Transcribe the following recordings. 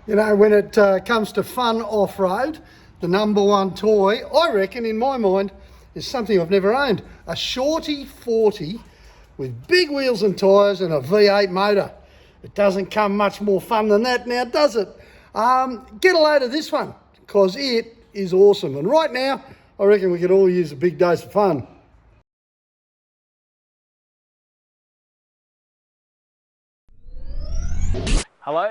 You know, when it comes to fun off-road, the #1 toy, I reckon, in my mind, is something I've never owned. A Shorty 40 with big wheels and tyres and a V8 motor. It doesn't come much more fun than that now, does it? Get a load of this one, because it is awesome. And right now, I reckon we could all use a big dose of fun. Hello,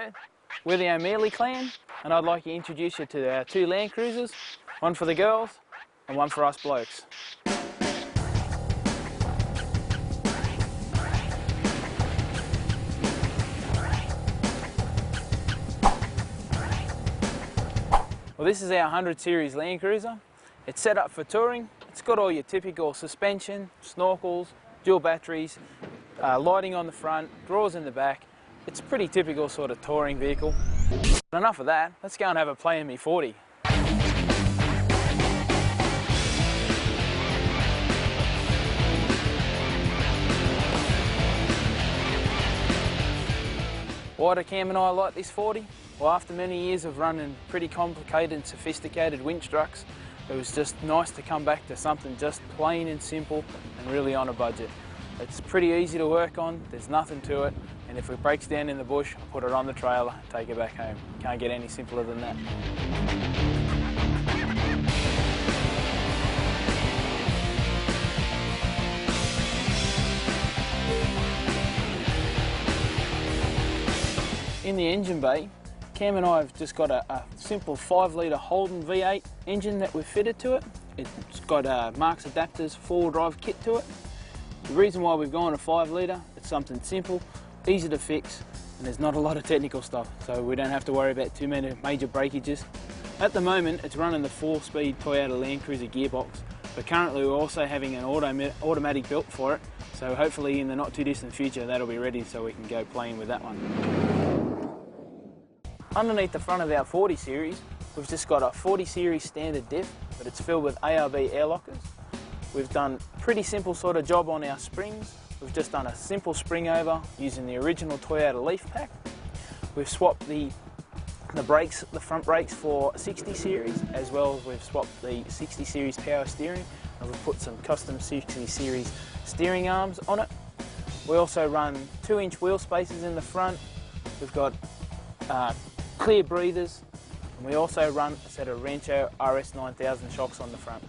we're the O'Mealy clan, and I'd like to introduce you to our 2 Land Cruisers, one for the girls and one for us blokes. Well, this is our 100 series Land Cruiser. It's set up for touring. It's got all your typical suspension, snorkels, dual batteries, lighting on the front, drawers in the back. It's a pretty typical sort of touring vehicle. But enough of that, let's go and have a play in me 40. Why do Cam and I like this 40? Well, after many years of running pretty complicated and sophisticated winch trucks, it was just nice to come back to something just plain and simple and really on a budget. It's pretty easy to work on, there's nothing to it, and if it breaks down in the bush, I put it on the trailer, take it back home. Can't get any simpler than that. In the engine bay, Cam and I have just got a simple 5 litre Holden V8 engine that we've fitted to it. It's got Marks Adapters 4-wheel drive kit to it. The reason why we've gone to 5 litre, it's something simple, easy to fix, and there's not a lot of technical stuff, so we don't have to worry about too many major breakages. At the moment, it's running the 4-speed Toyota Land Cruiser gearbox, but currently we're also having an automatic built for it, so hopefully in the not too distant future that'll be ready so we can go playing with that one. Underneath the front of our 40 series, we've just got a 40 series standard diff, but it's filled with ARB air lockers. We've done a pretty simple sort of job on our springs. We've just done a simple spring over using the original Toyota Leaf pack. We've swapped the brakes, the front brakes for 60 series, as well as we've swapped the 60 series power steering, and we've put some custom 60 series steering arms on it. We also run 2-inch wheel spacers in the front. We've got clear breathers, and we also run a set of Rancho RS 9000 shocks on the front.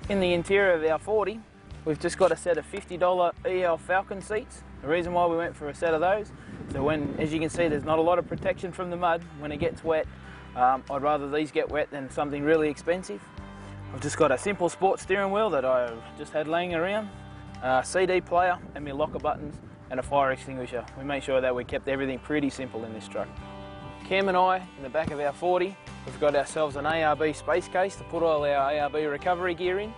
In the interior of our 40, we've just got a set of $50 EL Falcon seats. The reason why we went for a set of those, so when, as you can see, there's not a lot of protection from the mud when it gets wet. I'd rather these get wet than something really expensive. I've just got a simple sports steering wheel that I've just had laying around, a CD player and my locker buttons, and a fire extinguisher. We make sure that we kept everything pretty simple in this truck. Cam and I, in the back of our 40, we've got ourselves an ARB space case to put all our ARB recovery gear in.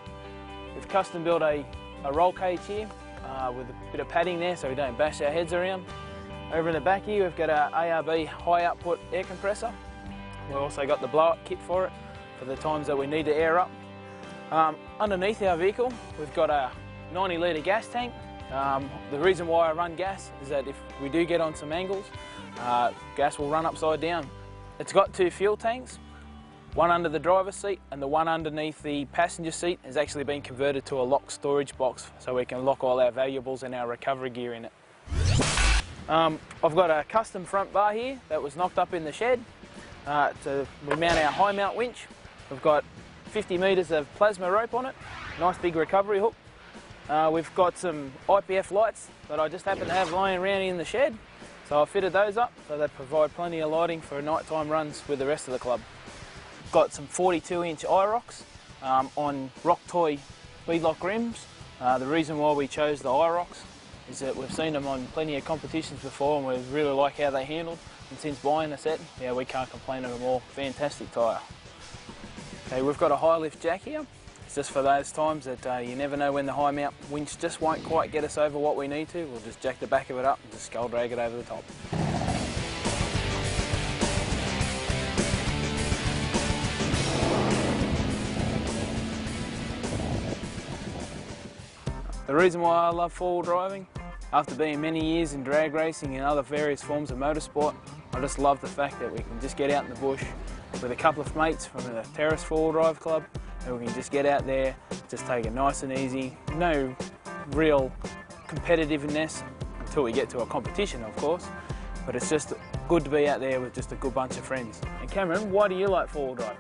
We've custom built a roll cage here with a bit of padding there so we don't bash our heads around. Over in the back here we've got our ARB high output air compressor. We've also got the blow up kit for it for the times that we need to air up. Underneath our vehicle we've got a 90 litre gas tank. The reason why I run gas is that if we do get on some angles, gas will run upside down. It's got 2 fuel tanks, one under the driver's seat and the one underneath the passenger seat has actually been converted to a locked storage box so we can lock all our valuables and our recovery gear in it. I've got a custom front bar here that was knocked up in the shed to mount our high mount winch. We've got 50 metres of plasma rope on it, nice big recovery hook. We've got some IPF lights that I just happen to have lying around in the shed. So I fitted those up so they provide plenty of lighting for nighttime runs with the rest of the club. Got some 42-inch IROCs on Rock Toy speedlock rims. The reason why we chose the IROCs is that we've seen them on plenty of competitions before and we really like how they handled. And since buying the set, yeah, we can't complain of them all. Fantastic tyre. Okay, we've got a high lift jack here. It's just for those times that you never know when the high mount winch just won't quite get us over what we need to. We'll just jack the back of it up and just skull drag it over the top. The reason why I love four-wheel driving, after being many years in drag racing and other various forms of motorsport, I just love the fact that we can just get out in the bush with a couple of mates from the Terrace 4-wheel drive club, and we can just get out there, just take it nice and easy. No real competitiveness until we get to a competition, of course, but it's just good to be out there with just a good bunch of friends. And Cameron, why do you like 4-wheel driving?